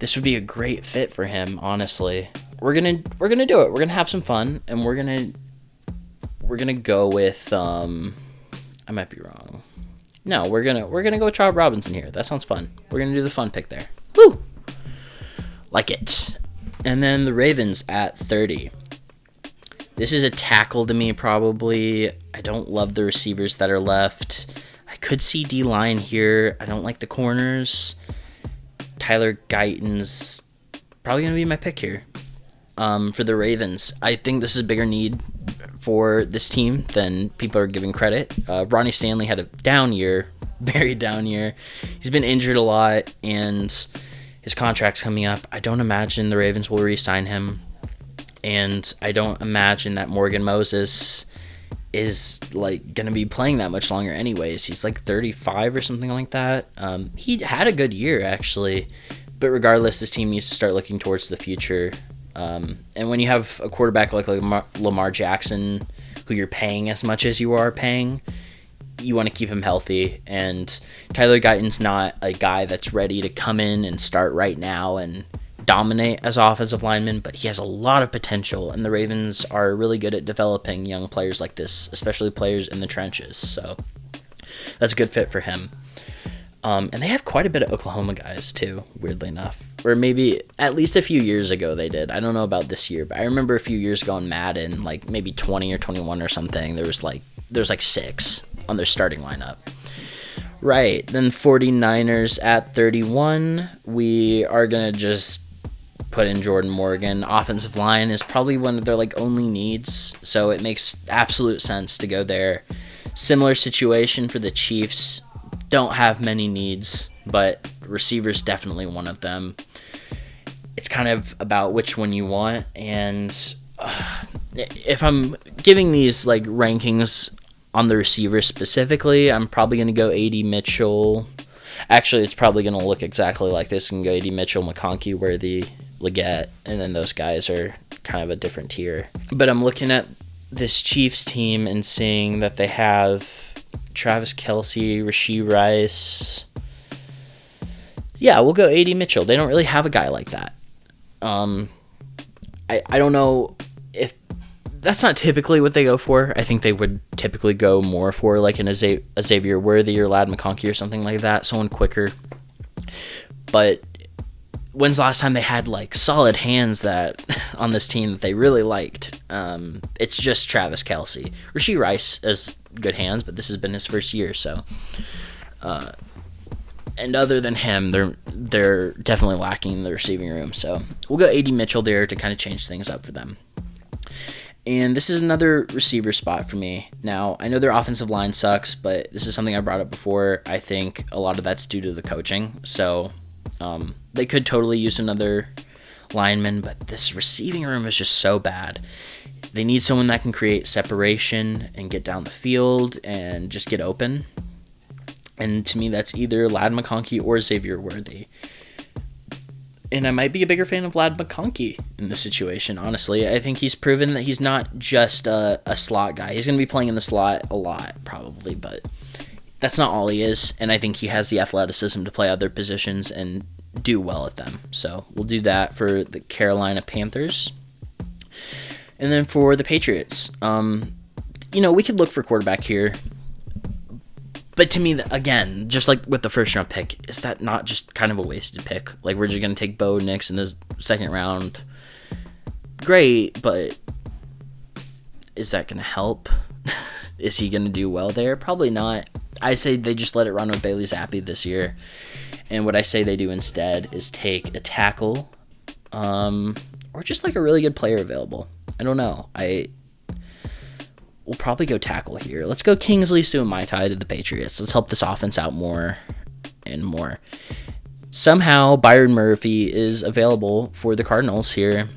this would be a great fit for him. Honestly, we're gonna do it. We're gonna have some fun, and we're gonna go with I might be wrong. No, we're gonna go with Chop Robinson here. That sounds fun. We're gonna do the fun pick there. Woo! Like it. And then the Ravens at 30. This is a tackle to me, probably. I don't love the receivers that are left. I could see D-line here. I don't like the corners. Tyler Guyton's probably going to be my pick here. For the Ravens, I think this is a bigger need for this team than people are giving credit. Ronnie Stanley had a down year, very down year. He's been injured a lot, and his contract's coming up. I don't imagine the Ravens will re-sign him. And I don't imagine that Morgan Moses is like going to be playing that much longer anyways. He's like 35 or something like that. He had a good year, actually. But regardless, this team needs to start looking towards the future. And when you have a quarterback like Lamar Jackson, who you're paying as much as you are paying, you want to keep him healthy. And Tyler Guyton's not a guy that's ready to come in and start right now and dominate as offensive lineman, but he has a lot of potential, and the Ravens are really good at developing young players like this, especially players in the trenches. So that's a good fit for him. And they have quite a bit of Oklahoma guys too, weirdly enough. Or maybe at least a few years ago they did. I don't know about this year, but I remember a few years ago in Madden, like maybe 20 or 21 or something, there's like 6 on their starting lineup. Right, then 49ers at 31. We are going to just put in Jordan Morgan. Offensive line is probably one of their like only needs, so it makes absolute sense to go there. Similar situation for the Chiefs. Don't have many needs, but receivers definitely one of them. It's kind of about which one you want, and if I'm giving these like rankings on the receiver specifically, I'm probably going to go A.D. Mitchell. Actually, it's probably going to look exactly like this and go A.D. Mitchell, McConkey, Worthy, Leggett, and then those guys are kind of a different tier. But I'm looking at this Chiefs team and seeing that they have Travis Kelce, Rashee Rice. Yeah, we'll go A.D. Mitchell. They don't really have a guy like that. I don't know if that's not typically what they go for. I think they would typically go more for like a Xavier Worthy or Ladd McConkey or something like that, someone quicker. But when's the last time they had like solid hands that on this team that they really liked? It's just Travis Kelce. Rashee Rice has good hands, but this has been his first year, so. And other than him, they're definitely lacking in the receiving room. So we'll go A.D. Mitchell there to kind of change things up for them. And this is another receiver spot for me. Now, I know their offensive line sucks, but this is something I brought up before. I think a lot of that's due to the coaching. So they could totally use another lineman, but this receiving room is just so bad. They need someone that can create separation and get down the field and just get open. And to me, that's either Ladd McConkey or Xavier Worthy. And I might be a bigger fan of Vlad McConkey in this situation, honestly. I think he's proven that he's not just a slot guy. He's going to be playing in the slot a lot, probably, but that's not all he is. And I think he has the athleticism to play other positions and do well at them. So we'll do that for the Carolina Panthers. And then for the Patriots, we could look for quarterback here. But to me, again, just like with the first-round pick, is that not just kind of a wasted pick? Like, we're just going to take Bo Nix in this second round. Great, but is that going to help? Is he going to do well there? Probably not. I say they just let it run with Bailey Zappi this year. And what I say they do instead is take a tackle or just like a really good player available. I don't know. We'll probably go tackle here. Let's go Kingsley Suamaitai to the Patriots. Let's help this offense out more and more. Somehow, Byron Murphy is available for the Cardinals here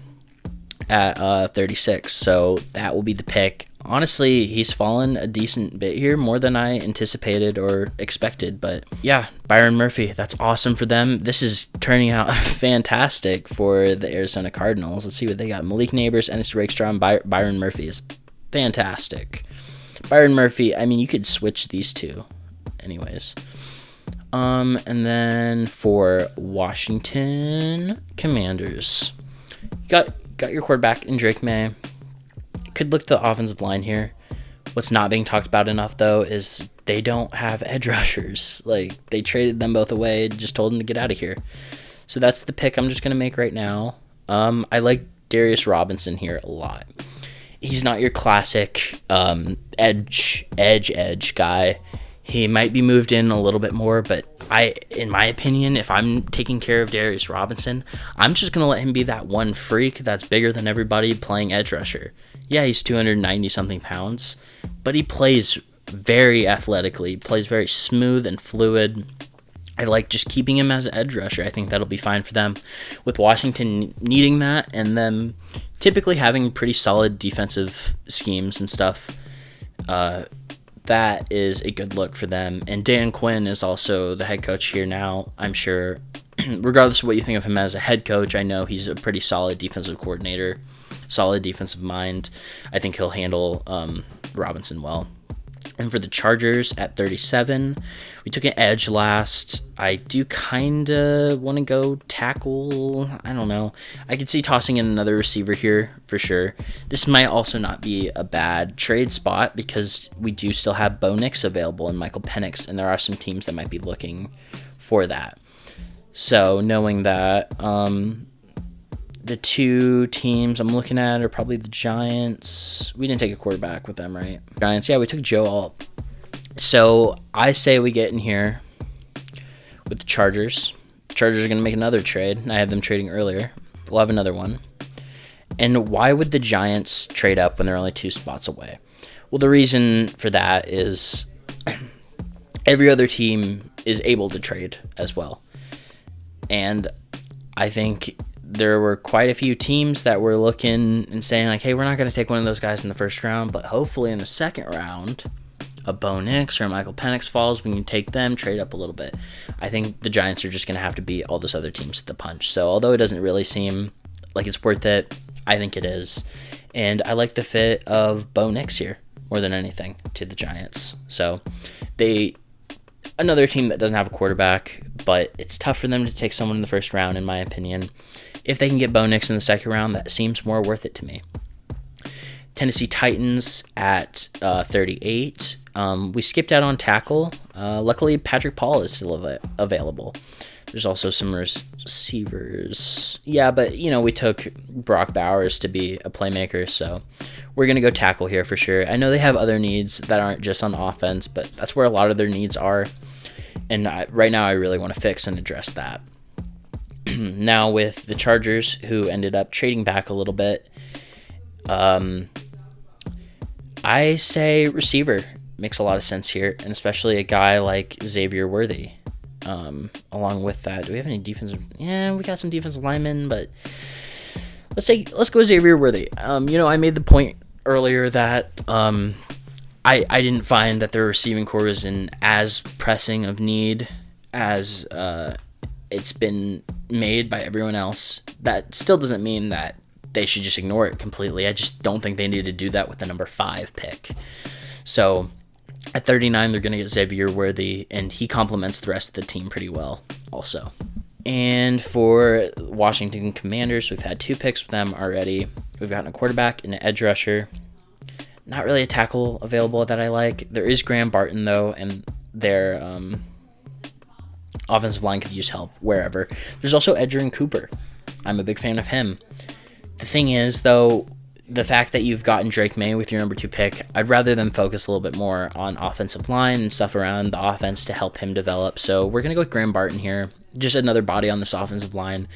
at 36. So that will be the pick. Honestly, he's fallen a decent bit here, more than I anticipated or expected. But yeah, Byron Murphy, that's awesome for them. This is turning out fantastic for the Arizona Cardinals. Let's see what they got. Malik Neighbors, Ennis Rakestraw, and Byron Murphy is fantastic. Byron Murphy, I mean, you could switch these two anyways. And then for Washington Commanders, you got your quarterback in Drake May. Could look to the offensive line here. What's not being talked about enough, though, is they don't have edge rushers. Like, they traded them both away, just told them to get out of here. So that's the pick I'm just going to make right now. I like Darius Robinson here a lot. He's not your classic edge guy. He might be moved in a little bit more, but in my opinion, if I'm taking care of Darius Robinson, I'm just going to let him be that one freak that's bigger than everybody playing edge rusher. Yeah, he's 290-something pounds, but he plays very athletically, plays very smooth and fluid. I like just keeping him as an edge rusher. I think that'll be fine for them. With Washington needing that and them typically having pretty solid defensive schemes and stuff, that is a good look for them. And Dan Quinn is also the head coach here now. I'm sure, regardless of what you think of him as a head coach, I know he's a pretty solid defensive coordinator, solid defensive mind. I think he'll handle Robinson well. And for the Chargers at 37, we took an edge last. I do kind of want to go tackle. I don't know. I could see tossing in another receiver here for sure. This might also not be a bad trade spot because we do still have Bo Nix available and Michael Penix, and there are some teams that might be looking for that. So knowing that, the two teams I'm looking at are probably the Giants. We didn't take a quarterback with them, right? Giants, yeah, we took Joe Alt. So I say we get in here with the Chargers. Chargers are going to make another trade. I had them trading earlier. We'll have another one. And why would the Giants trade up when they're only 2 spots away? Well, the reason for that is every other team is able to trade as well. And I think there were quite a few teams that were looking and saying, like, hey, we're not going to take one of those guys in the first round, but hopefully in the second round, a Bo Nix or a Michael Penix falls, we can take them, trade up a little bit. I think the Giants are just going to have to beat all those other teams at the punch. So although it doesn't really seem like it's worth it, I think it is. And I like the fit of Bo Nix here more than anything to the Giants. So another team that doesn't have a quarterback, but it's tough for them to take someone in the first round, in my opinion. If they can get Bo Nix in the second round, that seems more worth it to me. Tennessee Titans at 38. We skipped out on tackle. Luckily, Patrick Paul is still available. There's also some receivers. Yeah, but, we took Brock Bowers to be a playmaker, so we're going to go tackle here for sure. I know they have other needs that aren't just on offense, but that's where a lot of their needs are. And right now, I really want to fix and address that. Now with the Chargers, who ended up trading back a little bit, I say receiver makes a lot of sense here, and especially a guy like Xavier Worthy. Along with that, do we have any defensive? Yeah, we got some defensive linemen, but let's go Xavier Worthy. I made the point earlier that I didn't find that the receiving core was in as pressing of need as it's been made by everyone else. That still doesn't mean that they should just ignore it completely. I just don't think they need to do that with the number 5 pick. So at 39, they're going to get Xavier Worthy, and he complements the rest of the team pretty well also. And for Washington Commanders, we've had 2 picks with them already. We've gotten a quarterback and an edge rusher. Not really a tackle available that I like. There is Graham Barton, though, and their offensive line could use help wherever. There's also Edgerrin Cooper. I'm a big fan of him. The thing is, though, the fact that you've gotten Drake May with your number 2 pick, I'd rather them focus a little bit more on offensive line and stuff around the offense to help him develop. So we're going to go with Graham Barton here. Just another body on this offensive line.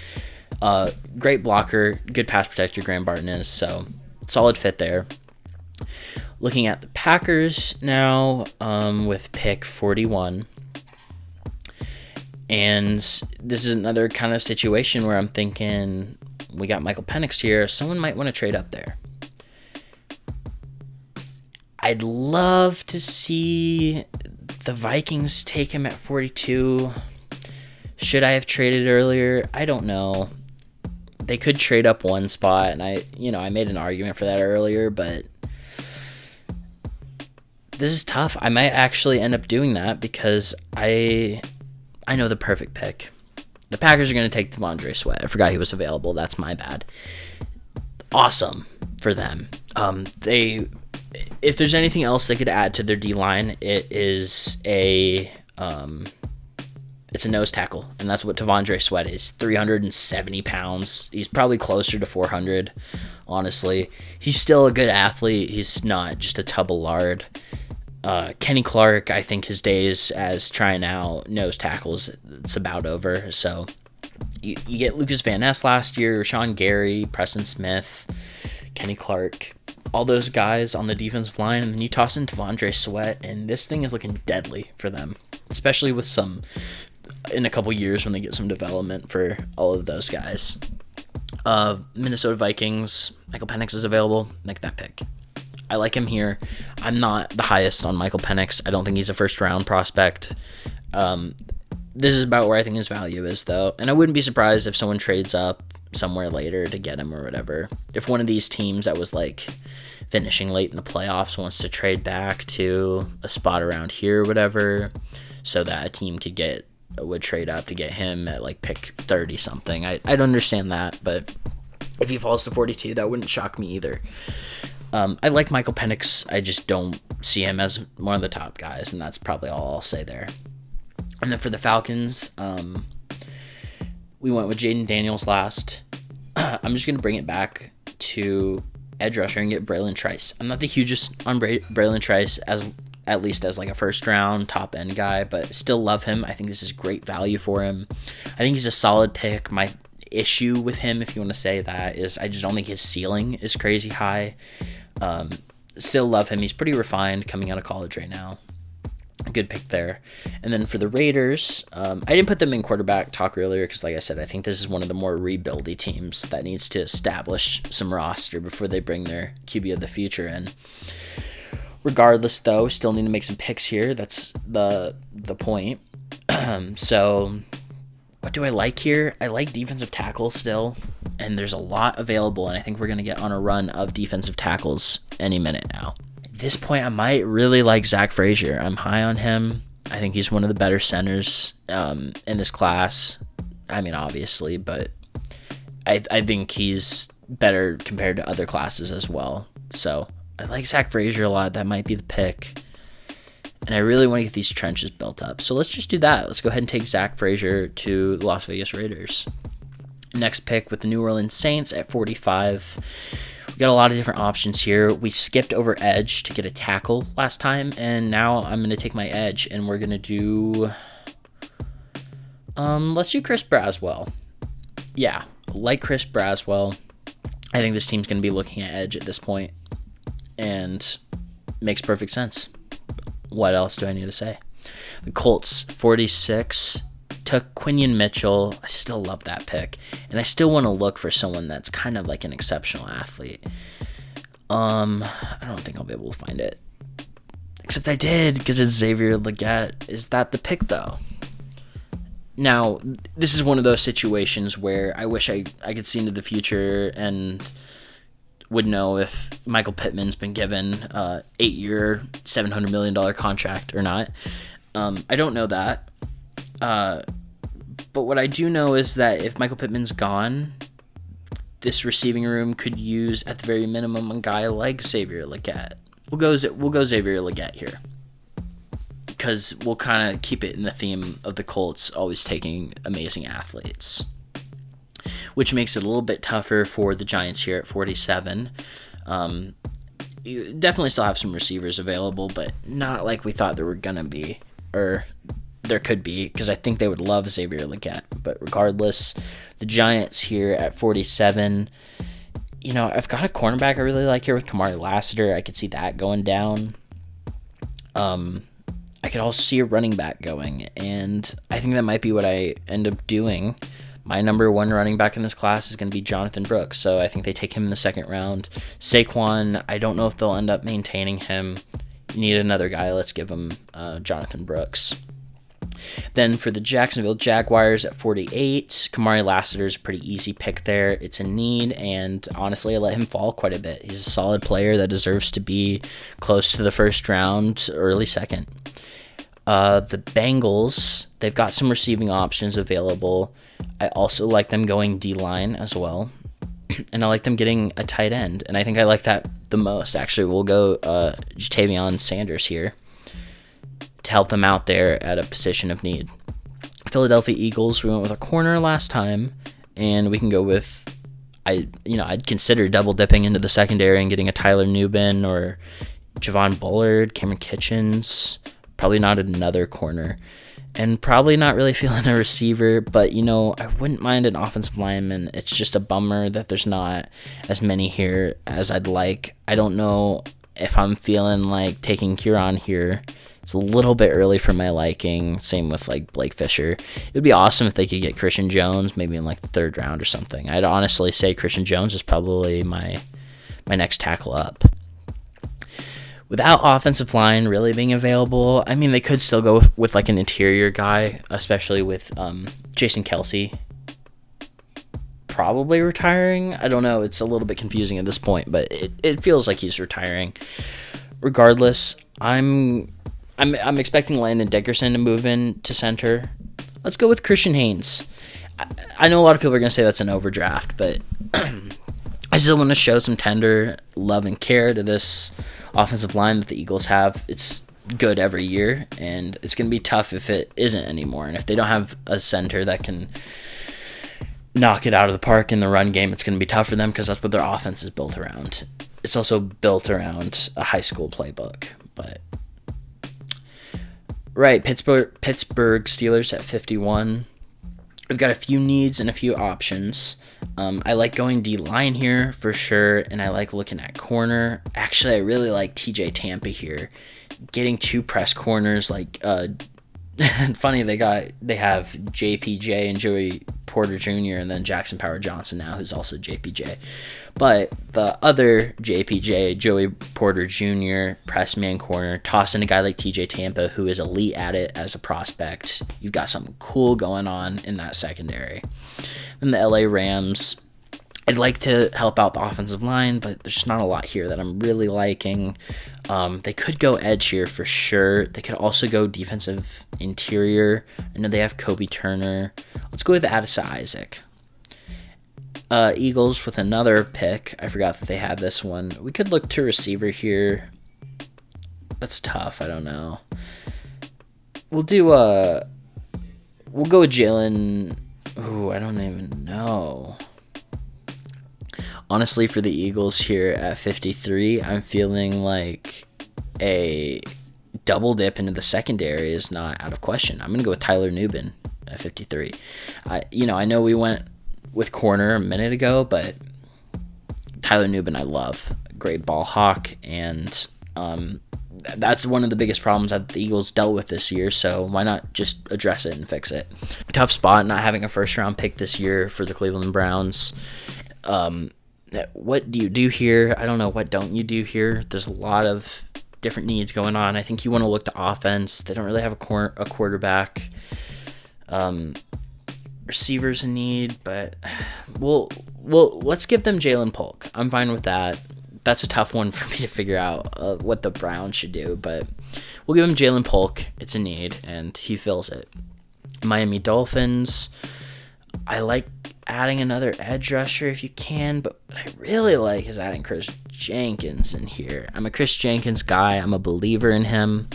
Great blocker, good pass protector, Graham Barton is. So solid fit there. Looking at the Packers now with pick 41. And this is another kind of situation where I'm thinking, we got Michael Penix here. Someone might want to trade up there. I'd love to see the Vikings take him at 42. Should I have traded earlier? I don't know. They could trade up one spot, and I made an argument for that earlier, but this is tough. I might actually end up doing that because I know the perfect pick. The Packers are going to take Devondre Sweat. I forgot he was available. That's my bad. Awesome for them. If there's anything else they could add to their D-line, it's a nose tackle, and that's what Devondre Sweat is. 370 pounds. He's probably closer to 400, honestly. He's still a good athlete. He's not just a tub of lard. Kenny Clark, I think his days as trying out nose tackles, it's about over. So you get Lucas Van Ness last year, Rashawn Gary, Preston Smith, Kenny Clark, all those guys on the defensive line, and then you toss in Devondre Sweat, and this thing is looking deadly for them, especially with in a couple years when they get some development for all of those guys. Minnesota Vikings, Michael Penix is available. Make that pick. I like him here. I'm not the highest on Michael Penix. I don't think he's a first-round prospect. This is about where I think his value is, though. And I wouldn't be surprised if someone trades up somewhere later to get him or whatever. If one of these teams that was, finishing late in the playoffs wants to trade back to a spot around here or whatever so that a team would trade up to get him at, pick 30-something. I'd understand that, but if he falls to 42, that wouldn't shock me either. I like Michael Penix. I just don't see him as one of the top guys, and that's probably all I'll say there. And then for the Falcons, we went with Jaden Daniels last. I'm just going to bring it back to edge rusher and get Braylon Trice. I'm not the hugest on Braylon Trice, at least as a first-round top-end guy, but still love him. I think this is great value for him. I think he's a solid pick. My issue with him, if you want to say that, is I just don't think his ceiling is crazy high. Still love him. He's pretty refined coming out of college right now. Good pick there. And then for the Raiders, I didn't put them in quarterback talk earlier because, like I said, I think this is one of the more rebuildy teams that needs to establish some roster before they bring their QB of the future in. Regardless, though, still need to make some picks here. That's the point. So what do I like here? I like defensive tackle still, and there's a lot available, and I think we're going to get on a run of defensive tackles any minute now. At this point, I might really like Zach Frazier. I'm high on him. I think he's one of the better centers in this class. I mean, obviously, but I think he's better compared to other classes as well. So I like Zach Frazier a lot. That might be the pick. And I really want to get these trenches built up. So let's just do that. Let's go ahead and take Zach Frazier to the Las Vegas Raiders. Next pick with the New Orleans Saints at 45. We got a lot of different options here. We skipped over edge to get a tackle last time, and now I'm going to take my edge, and we're going to do... let's do Chris Braswell. Yeah, like Chris Braswell. I think this team's going to be looking at edge at this point, and makes perfect sense. What else do I need to say? The Colts, 46, took Quinion Mitchell. I still love that pick. And I still want to look for someone that's kind of like an exceptional athlete. I don't think I'll be able to find it. Except I did, because it's Xavier Legette. Is that the pick, though? Now, this is one of those situations where I wish I could see into the future and would know if Michael Pittman's been given 8-year, $700 million contract or not. I don't know that. But what I do know is that if Michael Pittman's gone, this receiving room could use, at the very minimum, a guy like Xavier Legette. We'll go Xavier Legette here, because we'll kind of keep it in the theme of the Colts always taking amazing athletes, which makes it a little bit tougher for the Giants here at 47. You definitely still have some receivers available, but not like we thought there were going to be, or there could be, because I think they would love Xavier Legette. But regardless, the Giants here at 47, I've got a cornerback I really like here with Kamari Lassiter. I could see that going down. I could also see a running back going, and I think that might be what I end up doing. My number one running back in this class is going to be Jonathan Brooks, so I think they take him in the second round. Saquon, I don't know if they'll end up maintaining him. You need another guy. Let's give him Jonathan Brooks. Then for the Jacksonville Jaguars at 48, Kamari Lassiter is a pretty easy pick there. It's a need, and honestly, I let him fall quite a bit. He's a solid player that deserves to be close to the first round, early second. The Bengals, they've got some receiving options available. I also like them going D-line as well, and I like them getting a tight end, and I think I like that the most. Actually, we'll go Jatavion Sanders here to help them out there at a position of need. Philadelphia Eagles, we went with a corner last time, and we can go with, I'd consider double dipping into the secondary and getting a Tyler Nubin or Javon Bullard, Cameron Kitchens, probably not another corner, and probably not really feeling a receiver, but I wouldn't mind an offensive lineman. It's just a bummer that there's not as many here as I'd like. I don't know if I'm feeling like taking Kieran here. It's a little bit early for my liking. Same with like Blake Fisher. It would be awesome if they could get Christian Jones, maybe in like the third round or something. I'd honestly say Christian Jones is probably my next tackle up. Without offensive line really being available, I mean, they could still go with like an interior guy, especially with Jason Kelce probably retiring. I don't know. It's a little bit confusing at this point, but it feels like he's retiring. Regardless, I'm expecting Landon Dickerson to move in to center. Let's go with Christian Haynes. I know a lot of people are going to say that's an overdraft, but I still want to show some tender love and care to this offensive line that the Eagles have. It's good every year, and it's going to be tough if it isn't anymore. And if they don't have a center that can knock it out of the park in the run game, it's going to be tough for them because that's what their offense is built around. It's also built around a high school playbook, but right, Pittsburgh Steelers at 51. We've got a few needs and a few options. I like going D-line here for sure, and I like looking at corner. Actually, I really like TJ Tampa here. Getting two press corners, like funny they have JPJ and Joey Porter Jr. and then Jackson Power Johnson now, who's also JPJ. But the other JPJ, Joey Porter Jr., press man corner, toss in a guy like TJ Tampa, who is elite at it as a prospect. You've got something cool going on in that secondary. Then the LA Rams, I'd like to help out the offensive line, but there's not a lot here that I'm really liking. They could go edge here for sure. They could also go defensive interior. I know they have Kobe Turner. Let's go with Addison Isaac. Eagles with another pick. I forgot that they had this one. We could look to receiver here. That's tough. I don't know. We'll go with Jalen. Ooh, I don't even know. Honestly, for the Eagles here at 53, I'm feeling like a double dip into the secondary is not out of question. I'm going to go with Tyler Nubin at 53. I know we went with corner a minute ago, but Tyler Nubin I love. Great ball hawk, and that's one of the biggest problems that the Eagles dealt with this year, so why not just address it and fix it? Tough spot not having a first-round pick this year for the Cleveland Browns. What do you do here? I don't know. What don't you do here? There's a lot of different needs going on. I think you want to look to offense. They don't really have a quarterback. Receivers in need, but let's give them Jalen Polk. I'm fine with that. That's a tough one for me to figure out what the Browns should do, but we'll give him Jalen Polk. It's a need, and he fills it. Miami Dolphins, I like adding another edge rusher if you can, but what I really like is adding Chris Jenkins in here. I'm a Chris Jenkins guy. I'm a believer in him.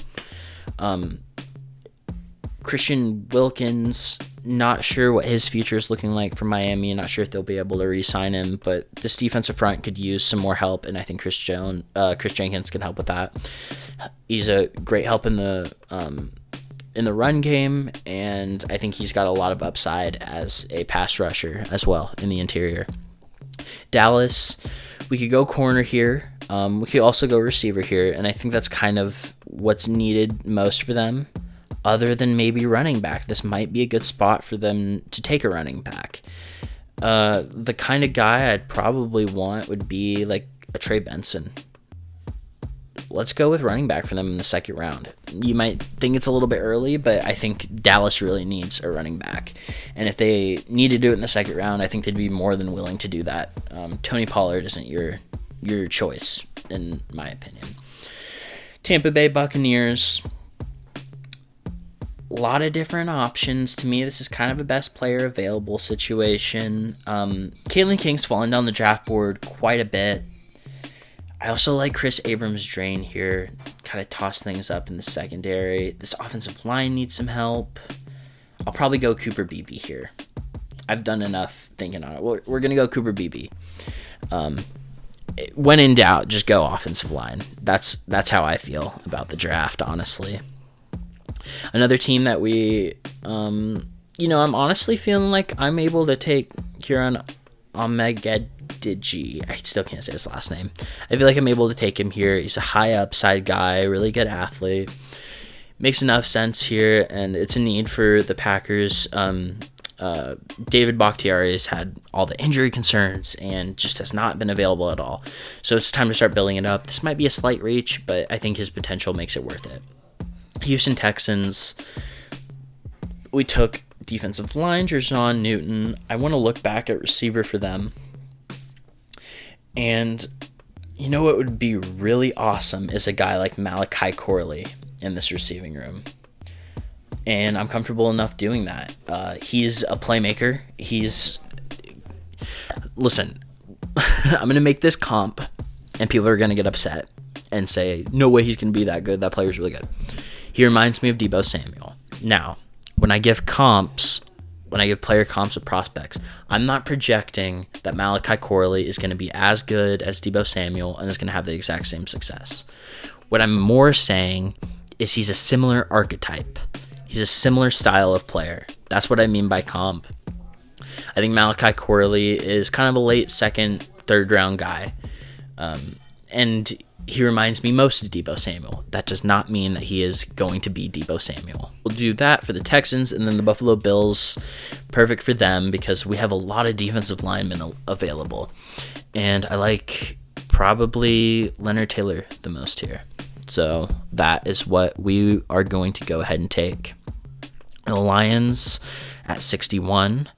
Christian Wilkins, not sure what his future is looking like for Miami. Not sure if they'll be able to re-sign him, but this defensive front could use some more help, and I think Chris Jenkins can help with that. He's a great help in the run game, and I think he's got a lot of upside as a pass rusher as well in the interior. Dallas, we could go corner here. We could also go receiver here, and I think that's kind of what's needed most for them. Other than maybe running back, this might be a good spot for them to take a running back. The kind of guy I'd probably want would be like a Trey Benson. Let's go with running back for them in the second round. You might think it's a little bit early, but I think Dallas really needs a running back. And if they need to do it in the second round, I think they'd be more than willing to do that. Tony Pollard isn't your choice, in my opinion. Tampa Bay Buccaneers, a lot of different options. To me, this is kind of a best player available situation. Kalen King's fallen down the draft board quite a bit. I also like Chris Abrams-Drain here. Kind of toss things up in the secondary. This offensive line needs some help. I'll probably go Cooper Beebe here. I've done enough thinking on it. We're going to go Cooper Beebe. When in doubt, just go offensive line. That's how I feel about the draft, honestly. Another team that I'm honestly feeling like I'm able to take Kieran Omegediji. I still can't say his last name. I feel like I'm able to take him here. He's a high upside guy, really good athlete. Makes enough sense here, and it's a need for the Packers. David Bakhtiari has had all the injury concerns and just has not been available at all. So it's time to start building it up. This might be a slight reach, but I think his potential makes it worth it. Houston Texans, we took defensive line, Jerson Newton. I want to look back at receiver for them. And you know what would be really awesome is a guy like Malachi Corley in this receiving room. And I'm comfortable enough doing that. He's a playmaker. Listen, I'm going to make this comp, and people are going to get upset and say, no way he's going to be that good. That player's really good. He reminds me of Deebo Samuel. Now, when I give player comps of prospects, I'm not projecting that Malachi Corley is going to be as good as Deebo Samuel and is going to have the exact same success. What I'm more saying is he's a similar archetype. He's a similar style of player. That's what I mean by comp. I think Malachi Corley is kind of a late second, third round guy. And he reminds me most of Deebo Samuel. That does not mean that he is going to be Deebo Samuel. We'll do that for the Texans, and then the Buffalo Bills. Perfect for them because we have a lot of defensive linemen available. And I like probably Leonard Taylor the most here. So that is what we are going to go ahead and take. The Lions at 61.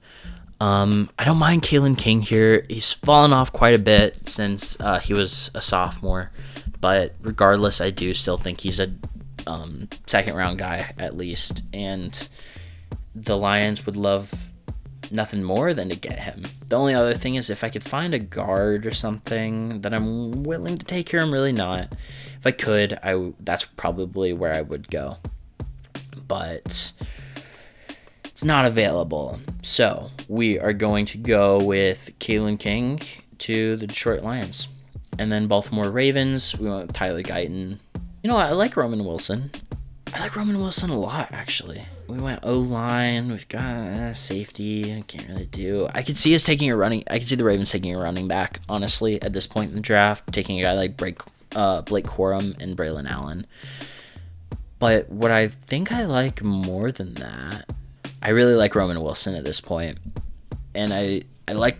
I don't mind Kalen King here. He's fallen off quite a bit since he was a sophomore. But regardless, I do still think he's a second round guy at least. And the Lions would love nothing more than to get him. The only other thing is if I could find a guard or something that I'm willing to take here, I'm really not. If I could, that's probably where I would go. But it's not available. So we are going to go with Kalen King to the Detroit Lions. And then Baltimore Ravens, we went with Tyler Guyton. You know what? I like Roman Wilson. I like Roman Wilson a lot, actually. We went O-line. We've got safety. I can't really do. I could see the Ravens taking a running back, honestly, at this point in the draft, taking a guy like Blake Corum and Braylon Allen. But what I think I like more than that, I really like Roman Wilson at this point. And I like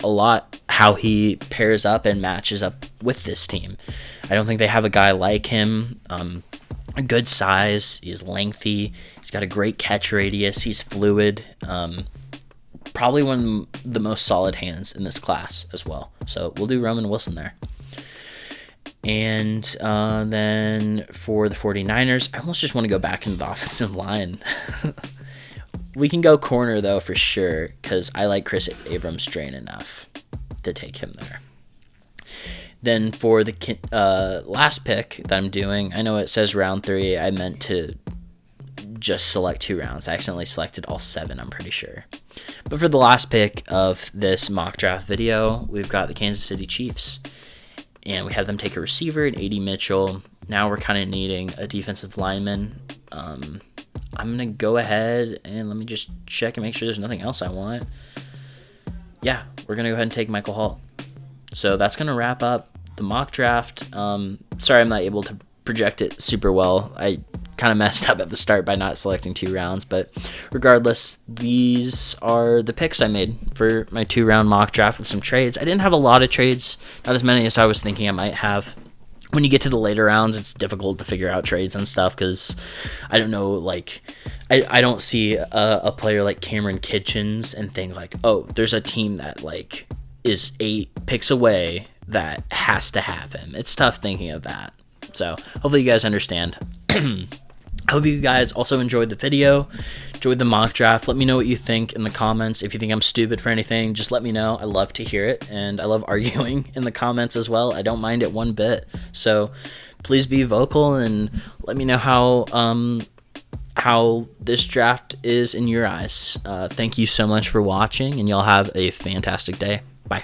a lot how he pairs up and matches up with this team. I don't think they have a guy like him. a good size. He's lengthy. He's got a great catch radius. He's fluid. Probably one of the most solid hands in this class as well. So we'll do Roman Wilson there. And then for the 49ers, I almost just want to go back into the offensive line. We can go corner, though, for sure, because I like Chris Abrams Drain enough to take him there. Then for the last pick that I'm doing, I know it says round 3. I meant to just select 2 rounds. I accidentally selected all 7, I'm pretty sure. But for the last pick of this mock draft video, we've got the Kansas City Chiefs. And we have them take a receiver at A.D. Mitchell. Now we're kind of needing a defensive lineman. I'm going to go ahead and let me just check and make sure there's nothing else I want. Yeah, we're going to go ahead and take Michael Hall. So that's going to wrap up the mock draft. Sorry I'm not able to project it super well. I kind of messed up at the start by not selecting 2 rounds. But regardless, these are the picks I made for my 2-round mock draft with some trades. I didn't have a lot of trades, not as many as I was thinking I might have. When you get to the later rounds, it's difficult to figure out trades and stuff because I don't know, like, I don't see a player like Cameron Kitchens and think like, oh, there's a team that like is 8 picks away that has to have him. It's tough thinking of that. So hopefully you guys understand. I hope you guys also enjoyed the video, enjoyed the mock draft. Let me know what you think in the comments. If you think I'm stupid for anything, just let me know. I love to hear it, and I love arguing in the comments as well. I don't mind it one bit. So please be vocal and let me know how this draft is in your eyes. Thank you so much for watching, and y'all have a fantastic day. Bye.